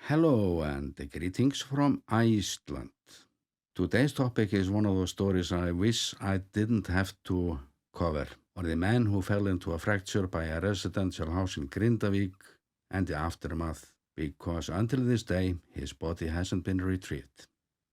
Hello and greetings from Iceland. Today's topic is one of those stories I wish I didn't have to cover, or the man who fell into a fracture by a residential house in Grindavik and the aftermath, because until this day his body hasn't been retrieved.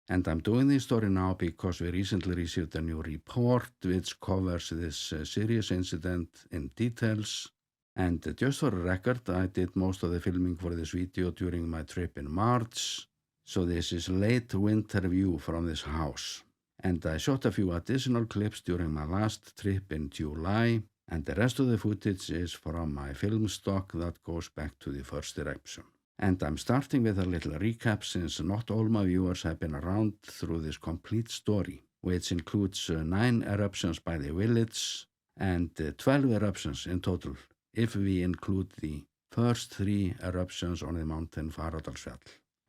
And I'm doing this story now because we recently received a new report which covers this serious incident in details. And just for a record, I did most of the filming for this video during my trip in March. So this is late winter view from this house. And I shot a few additional clips during my last trip in July. And the rest of the footage is from my film stock that goes back to the first eruption. And I'm starting with a little recap since not all my viewers have been around through this complete story, which includes 9 eruptions by the village and 12 eruptions in total, if we include the first 3 eruptions on the mountain Fagradalsfjall.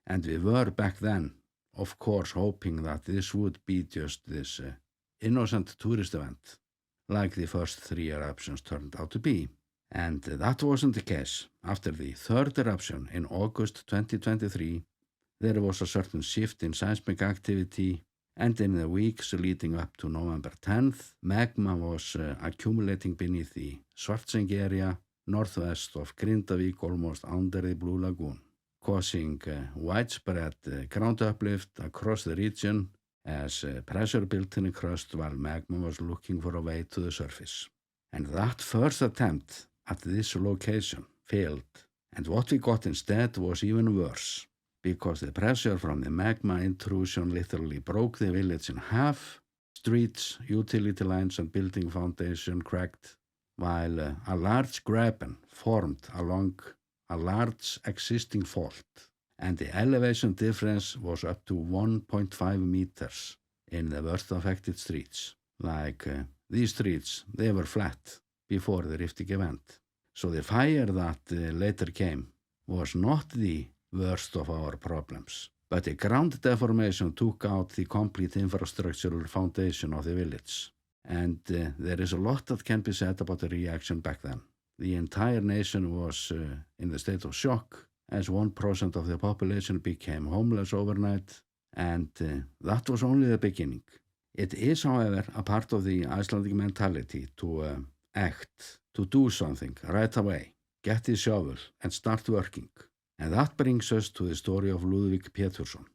And we were back then, of course, hoping that this would be just this innocent tourist event, like the first 3 eruptions turned out to be. And that wasn't the case. After the 3rd eruption in August 2023, there was a certain shift in seismic activity, and in the weeks leading up to November 10th, magma was accumulating beneath the Svartsengi area, northwest of Grindavik, almost under the Blue Lagoon, causing widespread ground uplift across the region as pressure built in the crust while magma was looking for a way to the surface. And that first attempt at this location failed, and what we got instead was even worse, because the pressure from the magma intrusion literally broke the village in half. Streets, utility lines and building foundation cracked, while a large graben formed along a large existing fault, and the elevation difference was up to 1.5 meters in the worst affected streets. These streets, they were flat before the rifting event. So the fire that later came was not the worst of our problems, but the ground deformation took out the complete infrastructural foundation of the village. And there is a lot that can be said about the reaction back then. The entire nation was in the state of shock, as 1% of the population became homeless overnight, and that was only the beginning. It is, however, a part of the Icelandic mentality to act, to do something right away, get the shovel and start working. And that brings us to the story of Ludwig Pétursson.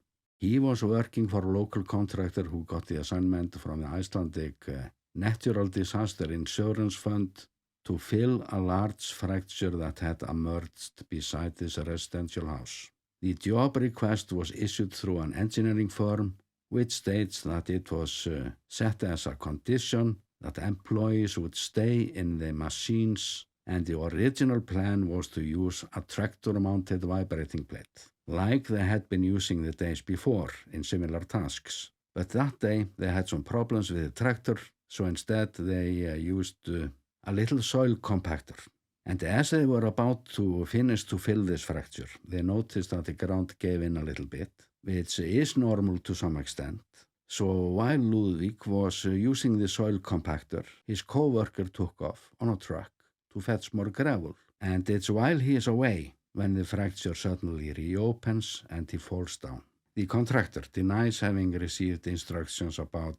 He was working for a local contractor who got the assignment from the Icelandic Natural Disaster Insurance Fund to fill a large fracture that had emerged beside this residential house. The job request was issued through an engineering firm, which states that it was set as a condition that employees would stay in the machines, and the original plan was to use a tractor-mounted vibrating plate, like they had been using the days before in similar tasks. But that day they had some problems with the tractor, so instead they used a little soil compactor. And as they were about to finish to fill this fracture, they noticed that the ground gave in a little bit, which is normal to some extent. So while Ludwig was using the soil compactor, his co-worker took off on a truck to fetch more gravel. And it's while he is away when the fracture suddenly reopens and he falls down. The contractor denies having received instructions about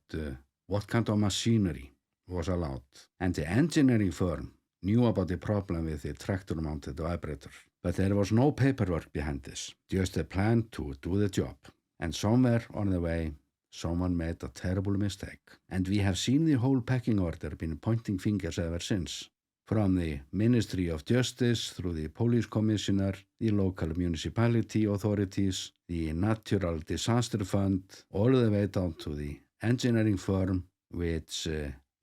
what kind of machinery was allowed, and the engineering firm knew about the problem with the tractor-mounted vibrator. But there was no paperwork behind this, just a plan to do the job. And somewhere on the way, someone made a terrible mistake. And we have seen the whole pecking order been pointing fingers ever since. From the Ministry of Justice through the Police Commissioner, the local municipality authorities, the Natural Disaster Fund, all the way down to the engineering firm, which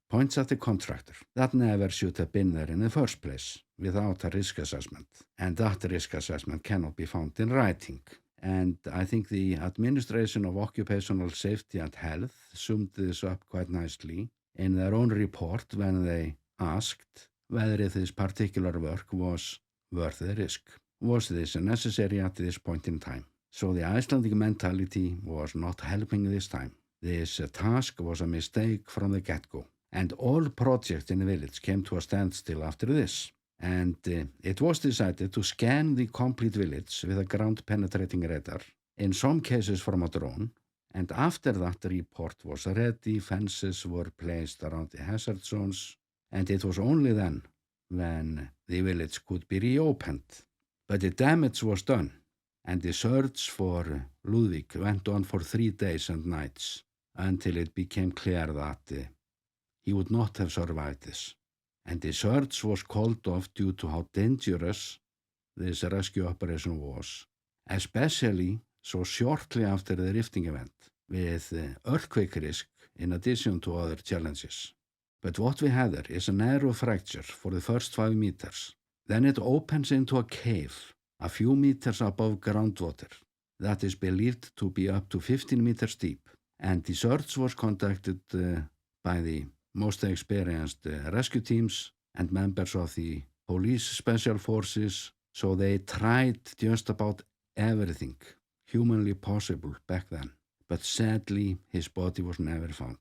points at the contractor that never should have been there in the first place without a risk assessment. And that risk assessment cannot be found in writing. And I think the Administration of Occupational Safety and Health summed this up quite nicely in their own report when they asked whether this particular work was worth the risk. Was this necessary at this point in time? So the Icelandic mentality was not helping this time. This task was a mistake from the get-go. And all projects in the village came to a standstill after this. And it was decided to scan the complete village with a ground-penetrating radar, in some cases from a drone, and after that report was ready, fences were placed around the hazard zones, and it was only then when the village could be reopened. But the damage was done, and the search for Ludwig went on for 3 days and nights until it became clear that he would not have survived this. And the search was called off due to how dangerous this rescue operation was, especially so shortly after the rifting event, with earthquake risk in addition to other challenges. But what we had there is a narrow fracture for the first 5 meters. Then it opens into a cave a few meters above groundwater that is believed to be up to 15 meters deep. And the search was conducted by the most experienced rescue teams and members of the police special forces, so they tried just about everything humanly possible back then. But sadly, his body was never found.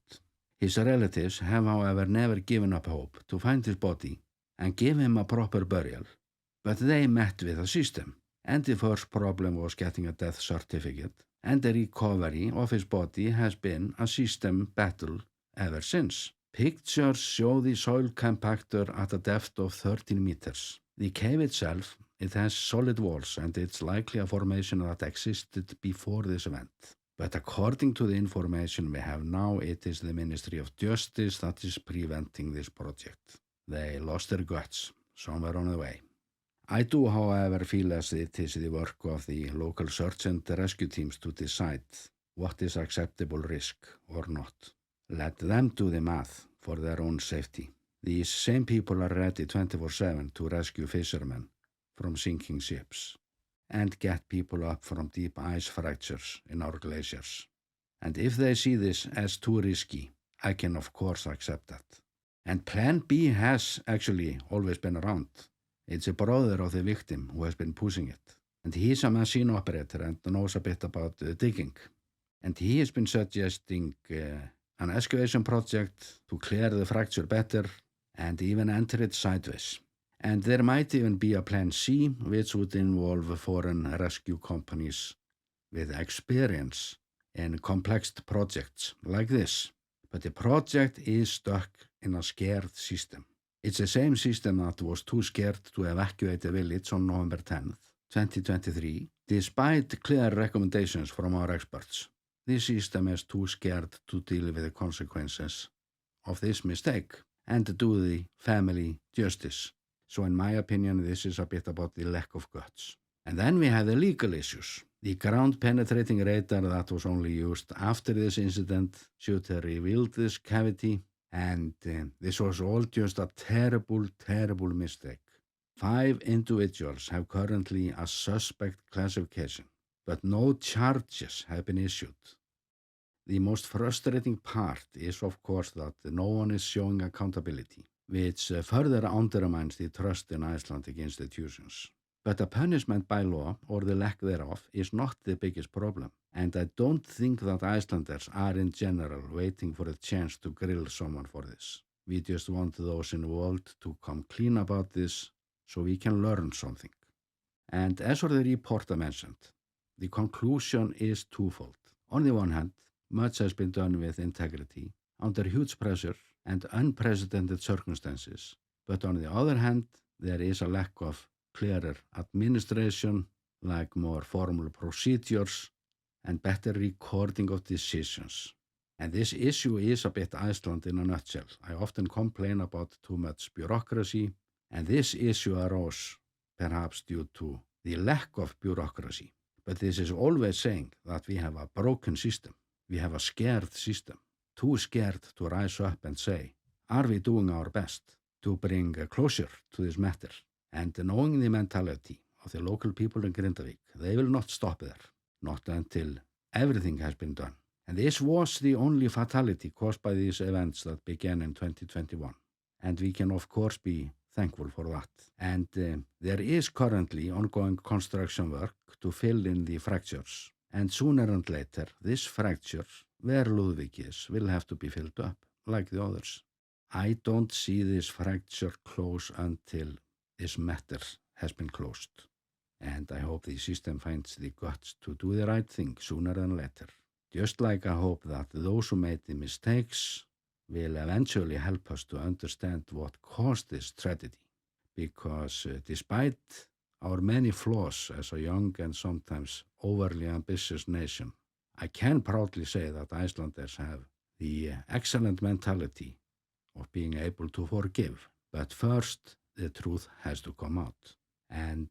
His relatives have, however, never given up hope to find his body and give him a proper burial. But they met with a system, and the first problem was getting a death certificate, and the recovery of his body has been a system battle ever since. Pictures show the soil compactor at a depth of 13 meters. The cave itself, it has solid walls, and it's likely a formation that existed before this event. But according to the information we have now, it is the Ministry of Justice that is preventing this project. They lost their guts somewhere on the way. I do, however, feel as it is the work of the local search and rescue teams to decide what is acceptable risk or not. Let them do the math for their own safety. These same people are ready 24/7 to rescue fishermen from sinking ships and get people up from deep ice fractures in our glaciers. And if they see this as too risky, I can of course accept that. And Plan B has actually always been around. It's a brother of the victim who has been pushing it. And he's a machine operator and knows a bit about digging. And he has been suggesting an excavation project to clear the fracture better and even enter it sideways. And there might even be a Plan C, which would involve foreign rescue companies with experience in complex projects like this. But the project is stuck in a scared system. It's the same system that was too scared to evacuate the village on November 10th, 2023, despite clear recommendations from our experts. This system is too scared to deal with the consequences of this mistake and to do the family justice. So in my opinion, this is a bit about the lack of guts. And then we have the legal issues. The ground-penetrating radar that was only used after this incident should have revealed this cavity, and this was all just a terrible, terrible mistake. 5 individuals have currently a suspect classification, but no charges have been issued. The most frustrating part is, of course, that no one is showing accountability, which further undermines the trust in Icelandic institutions. But a punishment by law, or the lack thereof, is not the biggest problem. And I don't think that Icelanders are in general waiting for a chance to grill someone for this. We just want those involved to come clean about this so we can learn something. And as for the report I mentioned, the conclusion is twofold. On the one hand, much has been done with integrity, under huge pressure and unprecedented circumstances. But on the other hand, there is a lack of clearer administration, like more formal procedures and better recording of decisions. And this issue is a bit Iceland in a nutshell. I often complain about too much bureaucracy, and this issue arose perhaps due to the lack of bureaucracy. But this is always saying that we have a broken system. We have a scared system, too scared to rise up and say, are we doing our best to bring closure to this matter? And knowing the mentality of the local people in Grindavík, they will not stop there, not until everything has been done. And this was the only fatality caused by these events that began in 2021. And we can, of course, be thankful for that. And there is currently ongoing construction work to fill in the fractures. And sooner and later, this fracture, where Ludwig is, will have to be filled up, like the others. I don't see this fracture close until this matter has been closed. And I hope the system finds the guts to do the right thing sooner than later. Just like I hope that those who made the mistakes will eventually help us to understand what caused this tragedy. Because despite our many flaws as a young and sometimes overly ambitious nation, I can proudly say that Icelanders have the excellent mentality of being able to forgive. But first, the truth has to come out. And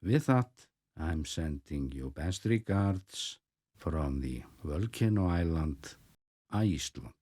with that, I'm sending you best regards from the volcano island, Iceland.